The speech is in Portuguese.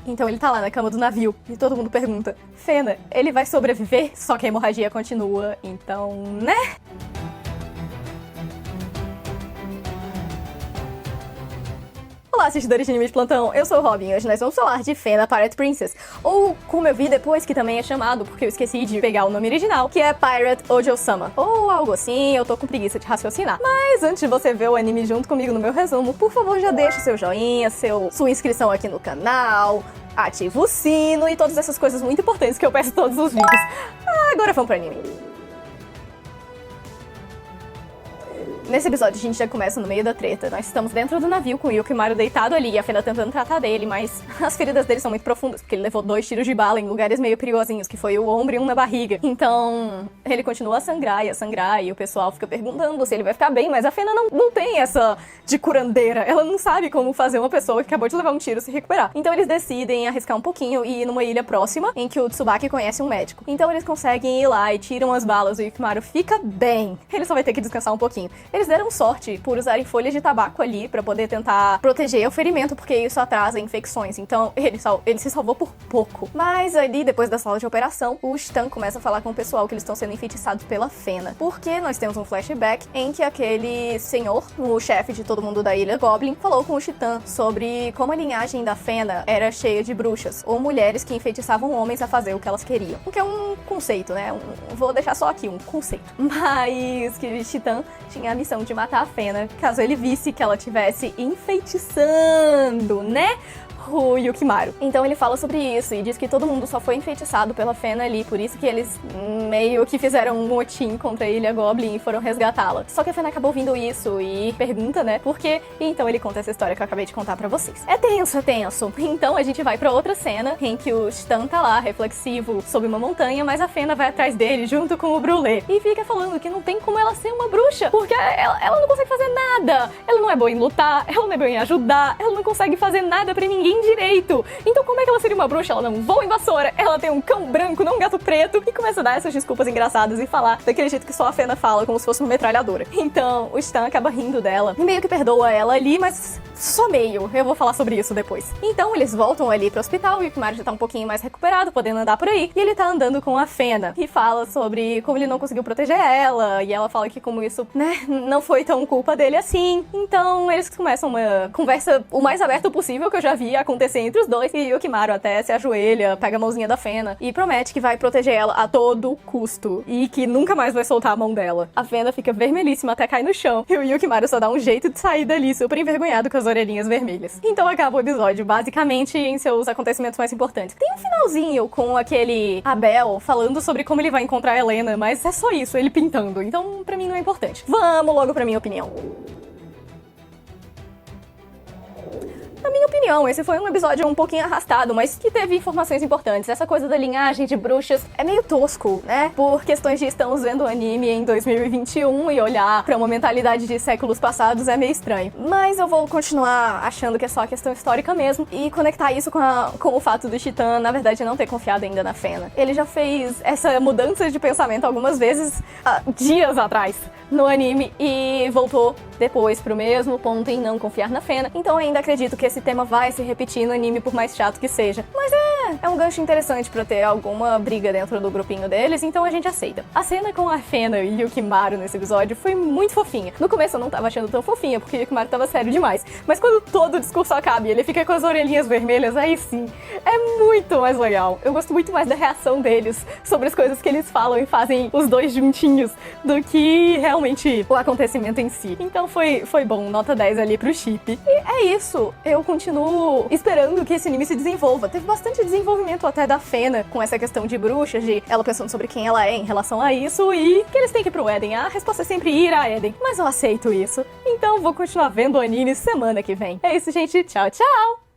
Então ele tá lá na cama do navio e todo mundo pergunta: Fena, ele vai sobreviver? Só que a hemorragia continua, então, né? Olá, assistidores de anime de plantão, eu sou o Robin e hoje nós vamos falar de Fena Pirate Princess, ou como eu vi depois, que também é chamado, porque eu esqueci de pegar o nome original, que é Pirate Ojo-sama, ou algo assim, eu tô com preguiça de raciocinar. Mas antes de você ver o anime junto comigo no meu resumo, por favor já deixa o seu joinha, sua inscrição aqui no canal, ativa o sino e todas essas coisas muito importantes que eu peço em todos os vídeos. Agora vamos pro anime. Nesse episódio a gente já começa no meio da treta. Nós estamos dentro do navio com o Yukimaru deitado ali e a Fena tentando tratar dele, mas as feridas dele são muito profundas, porque ele levou 2 tiros de bala em lugares meio perigosinhos, que foi o ombro e um na barriga. Então, ele continua a sangrar, e o pessoal fica perguntando se ele vai ficar bem, mas a Fena não tem essa de curandeira. Ela não sabe como fazer uma pessoa que acabou de levar um tiro se recuperar. Então eles decidem arriscar um pouquinho e ir numa ilha próxima, em que o Tsubaki conhece um médico. Então eles conseguem ir lá e tiram as balas, o Yukimaru fica bem. Ele só vai ter que descansar um pouquinho. Eles deram sorte por usarem folhas de tabaco ali pra poder tentar proteger o ferimento, porque isso atrasa infecções. Então ele se salvou por pouco. Mas ali, depois da sala de operação, o Stan começa a falar com o pessoal que eles estão sendo enfeitiçados pela Fena. Porque nós temos um flashback em que aquele senhor, o chefe de todo mundo da Ilha Goblin, falou com o Chitan sobre como a linhagem da Fena era cheia de bruxas, ou mulheres que enfeitiçavam homens a fazer o que elas queriam. O que é um conceito, né? Vou deixar só aqui, um conceito. Mas que o Chitan tinha a missão de matar a Fena, caso ele visse que ela estivesse enfeitiçando, né? O Yukimaru. Então ele fala sobre isso e diz que todo mundo só foi enfeitiçado pela Fena ali, por isso que eles meio que fizeram um motim contra a Ilha Goblin e foram resgatá-la. Só que a Fena acabou ouvindo isso e pergunta, né, por quê? E então ele conta essa história que eu acabei de contar pra vocês. É tenso, é tenso. Então a gente vai pra outra cena em que o Stan tá lá, reflexivo, sob uma montanha, mas a Fena vai atrás dele junto com o Brulé e fica falando que não tem como ela ser uma bruxa, porque ela não consegue fazer nada. Ela não é boa em lutar, ela não é boa em ajudar, ela não consegue fazer nada pra ninguém direito. Então como é que ela seria uma bruxa? Ela não voa em vassoura, ela tem um cão branco, não um gato preto, e começa a dar essas desculpas engraçadas e falar daquele jeito que só a Fena fala, como se fosse uma metralhadora. Então o Stan acaba rindo dela e meio que perdoa ela ali, mas só meio. Eu vou falar sobre isso depois. Então eles voltam ali pro hospital, o Yukimaru já tá um pouquinho mais recuperado, podendo andar por aí, e ele tá andando com a Fena e fala sobre como ele não conseguiu proteger ela, e ela fala que como isso, né, não foi tão culpa dele assim. Então eles começam uma conversa o mais aberta possível que eu já vi acontecer entre os dois, e o Yukimaru até se ajoelha, pega a mãozinha da Fena e promete que vai proteger ela a todo custo e que nunca mais vai soltar a mão dela. A Fena fica vermelhíssima até cair no chão e o Yukimaru só dá um jeito de sair dali super envergonhado com as orelhinhas vermelhas. Então acaba o episódio basicamente em seus acontecimentos mais importantes. Tem um finalzinho com aquele Abel falando sobre como ele vai encontrar a Helena, mas é só isso, ele pintando. Então pra mim não é importante. Vamos logo pra minha opinião. Na minha opinião, esse foi um episódio um pouquinho arrastado, mas que teve informações importantes. Essa coisa da linhagem de bruxas é meio tosco, né? Por questões de estamos vendo o anime em 2021 e olhar pra uma mentalidade de séculos passados é meio estranho. Mas eu vou continuar achando que é só questão histórica mesmo e conectar isso com o fato do Chitan, na verdade, não ter confiado ainda na Fena. Ele já fez essa mudança de pensamento algumas vezes, dias atrás, no anime, e voltou depois pro mesmo ponto em não confiar na Fena. Então eu ainda acredito que esse tema vai se repetir no anime, por mais chato que seja. Mas é um gancho interessante pra ter alguma briga dentro do grupinho deles, então a gente aceita. A cena com a Fena e o Yukimaru nesse episódio foi muito fofinha. No começo eu não tava achando tão fofinha, porque o Yukimaru tava sério demais. Mas quando todo o discurso acaba e ele fica com as orelhinhas vermelhas, aí sim, é muito mais legal. Eu gosto muito mais da reação deles sobre as coisas que eles falam e fazem os dois juntinhos do que realmente o acontecimento em si. Então foi bom, nota 10 ali pro chip. E é isso, eu continuo esperando que esse anime se desenvolva. Teve bastante desenvolvimento até da Fena com essa questão de bruxas, de ela pensando sobre quem ela é em relação a isso e que eles têm que ir pro Eden. A resposta é sempre ir a Eden, mas eu aceito isso. Então vou continuar vendo o anime semana que vem. É isso, gente. Tchau, tchau!